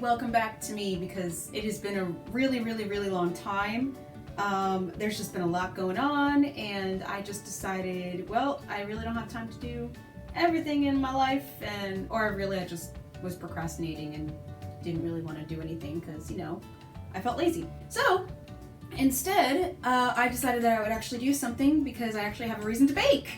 welcome back to me because it has been a really long time. There's just been a lot going on, and I just decided, well, I really don't have time to do everything in my life, I just was procrastinating and didn't really want to do anything because, you know, I felt lazy. So instead, I decided that I would actually do something because I actually have a reason to bake,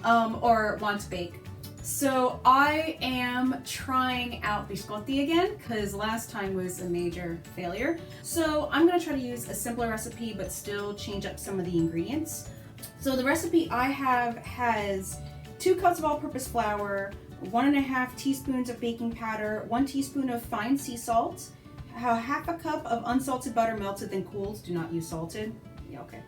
or want to bake. So I am trying out Biscotti again because last time was a major failure. So I'm going to try to use a simpler recipe but still change up some of the ingredients. So the recipe I have has 2 cups of all-purpose flour, 1.5 teaspoons of baking powder, 1 teaspoon of fine sea salt, half a cup of unsalted butter melted then cooled. Do not use salted. Yeah, okay.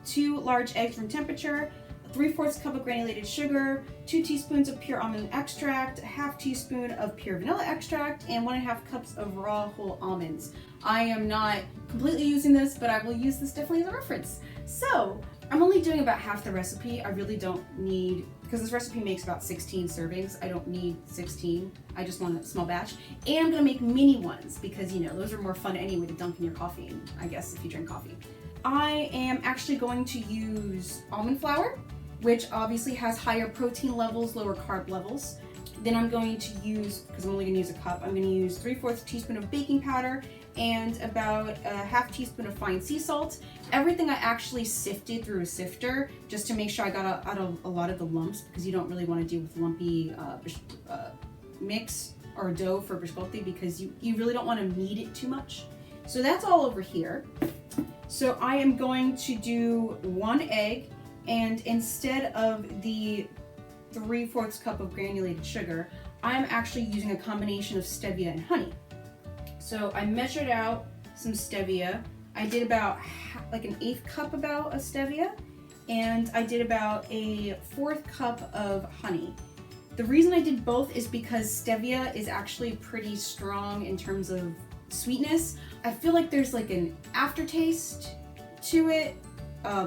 2 large eggs room temperature, 3/4 cup of granulated sugar, 2 teaspoons of pure almond extract, a half teaspoon of pure vanilla extract, and 1.5 cups of raw whole almonds. I am not completely using this, but I will use this definitely as a reference. So I'm only doing about half the recipe. I really don't need, because this recipe makes about 16 servings. I don't need 16. I just want a small batch. And I'm gonna make mini ones because, you know, those are more fun anyway to dunk in your coffee, I guess, if you drink coffee. I am actually going to use almond flour, which obviously has higher protein levels, lower carb levels. Then I'm going to use, because I'm only gonna use a cup, I'm gonna use 3/4 teaspoon of baking powder and about a half teaspoon of fine sea salt. Everything I actually sifted through a sifter just to make sure I got out of a lot of the lumps, because you don't really want to deal with lumpy mix or dough for biscotti because you really don't want to knead it too much. So that's all over here. So I am going to do 1 egg, and instead of the 3/4 cup of granulated sugar, I'm actually using a combination of stevia and honey. So I measured out some stevia. I did about like an 1/8 cup about of stevia, and I did about a 1/4 cup of honey. The reason I did both is because stevia is actually pretty strong in terms of sweetness. I feel like there's like an aftertaste to it.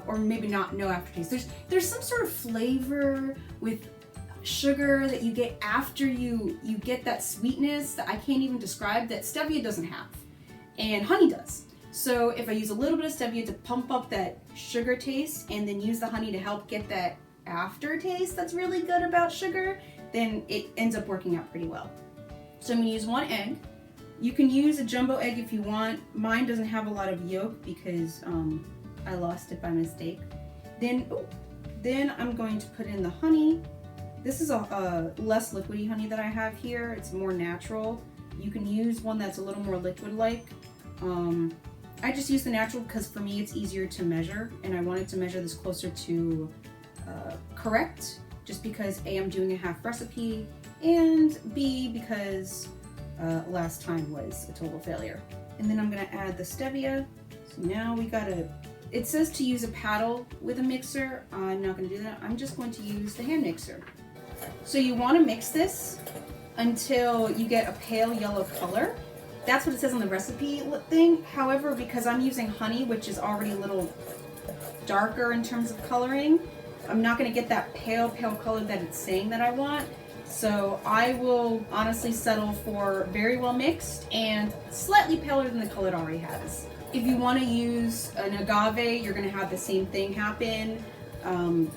Or maybe no aftertaste. There's some sort of flavor with sugar that you get after you get that sweetness that I can't even describe, that stevia doesn't have, and honey does. So if I use a little bit of stevia to pump up that sugar taste and then use the honey to help get that aftertaste that's really good about sugar, then it ends up working out pretty well. So I'm gonna use 1 egg. You can use a jumbo egg if you want. Mine doesn't have a lot of yolk because I lost it by mistake. Then I'm going to put in the honey. This is a less liquidy honey that I have here. It's more natural. You can use one that's a little more liquid-like. I just use the natural because for me it's easier to measure, and I wanted to measure this closer to correct, just because A, I'm doing a half recipe, and B, because last time was a total failure. And then I'm gonna add the stevia. So now we gotta, it says to use a paddle with a mixer. I'm not going to do that. I'm just going to use the hand mixer. So you want to mix this until you get a pale yellow color. That's what it says on the recipe thing. However, because I'm using honey, which is already a little darker in terms of coloring, I'm not going to get that pale color that it's saying that I want. So I will honestly settle for very well mixed and slightly paler than the color it already has. If you want to use an agave, you're going to have the same thing happen.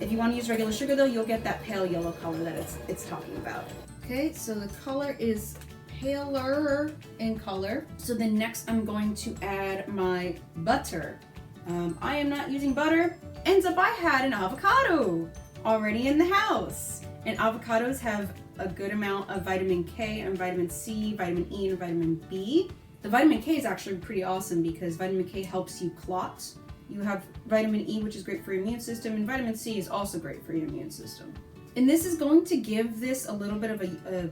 If you want to use regular sugar though, you'll get that pale yellow color that it's talking about. Okay, so the color is paler in color. So then next I'm going to add my butter. I am not using butter. Ends up I had an avocado already in the house. And avocados have a good amount of vitamin K and vitamin C, vitamin E, and vitamin B. The vitamin K is actually pretty awesome because vitamin K helps you clot. You have vitamin E, which is great for your immune system, and vitamin C is also great for your immune system. And this is going to give this a little bit of a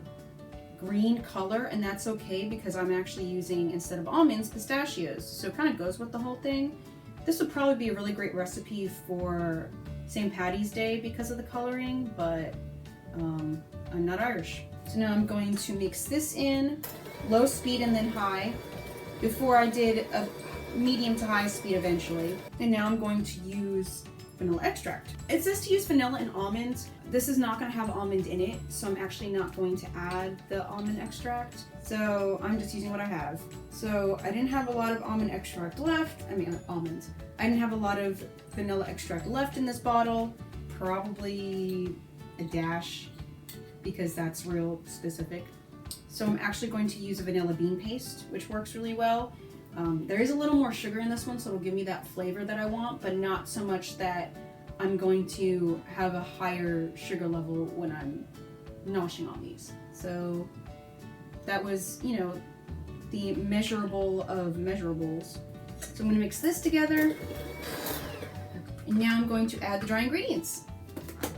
green color, and that's okay because I'm actually using, instead of almonds, pistachios. So it kind of goes with the whole thing. This would probably be a really great recipe for St. Patty's Day because of the coloring, but I'm not Irish. So now I'm going to mix this in, low speed and then high. Before I did a medium to high speed eventually. And now I'm going to use vanilla extract. It says to use vanilla and almonds. This is not going to have almond in it, so I'm actually not going to add the almond extract. So I'm just using what I have. So I didn't have a lot of almond extract left. I mean, almonds. I didn't have a lot of vanilla extract left in this bottle. Probably a dash, because that's real specific. So I'm actually going to use a vanilla bean paste, which works really well. There is a little more sugar in this one, so it'll give me that flavor that I want, but not so much that I'm going to have a higher sugar level when I'm noshing on these. So that was, you know, the measurable of measurables. So I'm going to mix this together, and now I'm going to add the dry ingredients.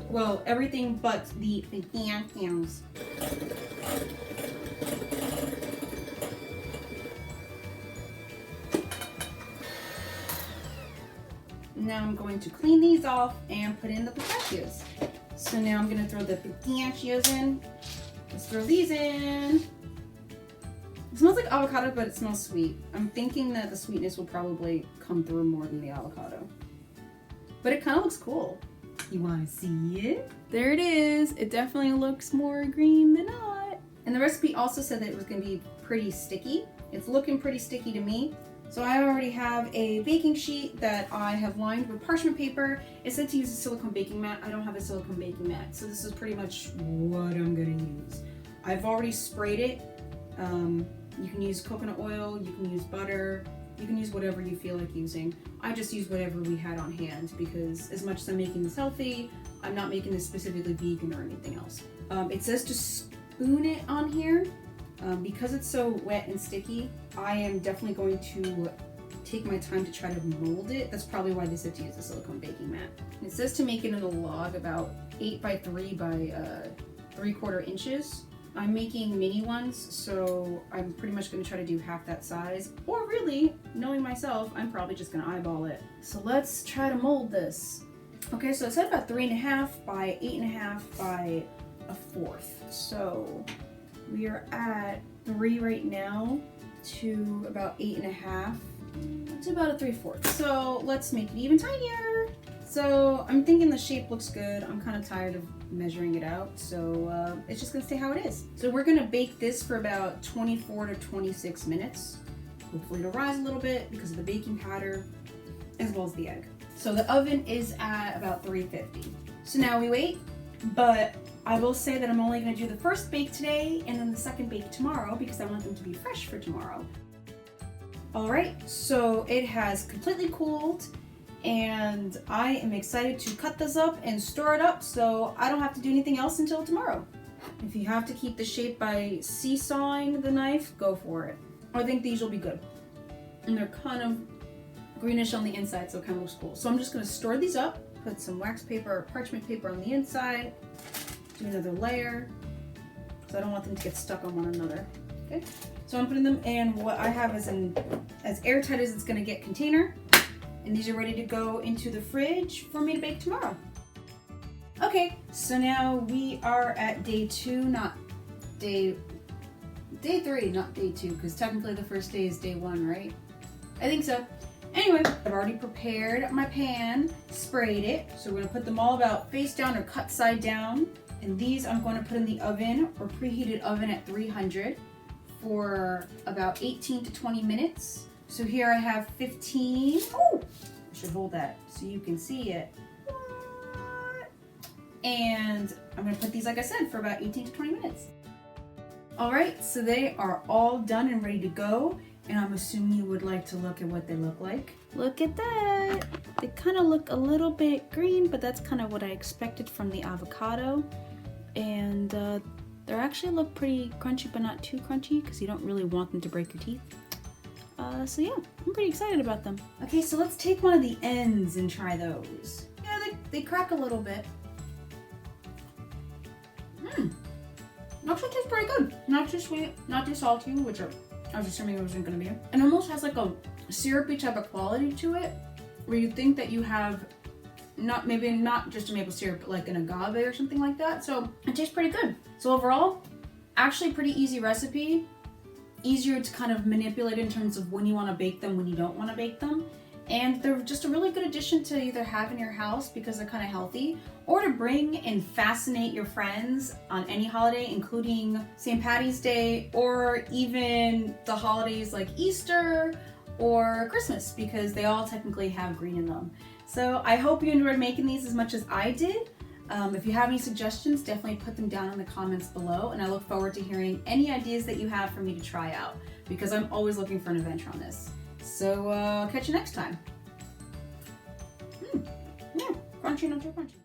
Well, everything but the pistachios. Now I'm going to clean these off and put in the pistachios. So now I'm going to throw the pistachios in. Let's throw these in. It smells like avocado, but it smells sweet. I'm thinking that the sweetness will probably come through more than the avocado. But it kind of looks cool. You want to see it? There it is. It definitely looks more green than not. And the recipe also said that it was going to be pretty sticky. It's looking pretty sticky to me. So I already have a baking sheet that I have lined with parchment paper. It said to use a silicone baking mat. I don't have a silicone baking mat, so this is pretty much what I'm gonna use. I've already sprayed it. You can use coconut oil, you can use butter, you can use whatever you feel like using. I just used whatever we had on hand because as much as I'm making this healthy, I'm not making this specifically vegan or anything else. It says to spoon it on here. Because it's so wet and sticky, I am definitely going to take my time to try to mold it. That's probably why they said to use a silicone baking mat. It says to make it in a log about 8 by 3 by 3/4 inches. I'm making mini ones, so I'm pretty much going to try to do half that size. Or really, knowing myself, I'm probably just going to eyeball it. So let's try to mold this. Okay, so it said about 3.5 by 8.5 by 1/4. So we are at 3 right now to about 8.5 to about a 3/4. So let's make it even tinier. So I'm thinking the shape looks good. I'm kind of tired of measuring it out, so it's just gonna stay how it is. So we're gonna bake this for about 24 to 26 minutes. Hopefully it'll rise a little bit because of the baking powder as well as the egg. So the oven is at about 350. So now we wait, but I will say that I'm only going to do the first bake today and then the second bake tomorrow because I want them to be fresh for tomorrow. Alright, so it has completely cooled and I am excited to cut this up and store it up so I don't have to do anything else until tomorrow. If you have to keep the shape by seesawing the knife, go for it. I think these will be good. And they're kind of greenish on the inside, so it kind of looks cool. So I'm just going to store these up, put some wax paper or parchment paper on the inside. Do another layer because I don't want them to get stuck on one another. Okay, so I'm putting them in what I have as airtight as it's going to get container, and these are ready to go into the fridge for me to bake tomorrow. Okay, so now we are at day 2, not day 3, not day 2, because technically the first day is day 1, right? I think so. Anyway, I've already prepared my pan, sprayed it, so we're going to put them all about face down or cut side down. And these I'm going to put in the oven or preheated oven at 300 for about 18 to 20 minutes. So here I have 15. Oh, I should hold that so you can see it. And I'm going to put these, like I said, for about 18 to 20 minutes. All right, so they are all done and ready to go. And I'm assuming you would like to look at what they look like. Look at that. They kind of look a little bit green, but that's kind of what I expected from the avocado. And they actually look pretty crunchy, but not too crunchy because you don't really want them to break your teeth. So yeah, I'm pretty excited about them. Okay, so let's take one of the ends and try those. Yeah, they crack a little bit. Actually tastes pretty good. Not too sweet, not too salty, which I was assuming it wasn't going to be. And it almost has like a syrupy type of quality to it, where you think that you have maybe not just a maple syrup, but like an agave or something like that. So it tastes pretty good. So overall, actually pretty easy recipe. Easier to kind of manipulate in terms of when you want to bake them, when you don't want to bake them. And they're just a really good addition to either have in your house because they're kind of healthy, or to bring and fascinate your friends on any holiday, including St. Patty's Day, or even the holidays like Easter or Christmas, because they all technically have green in them. So I hope you enjoyed making these as much as I did. If you have any suggestions, definitely put them down in the comments below, and I look forward to hearing any ideas that you have for me to try out, because I'm always looking for an adventure on this. So catch you next time. Crunchy, not too crunchy.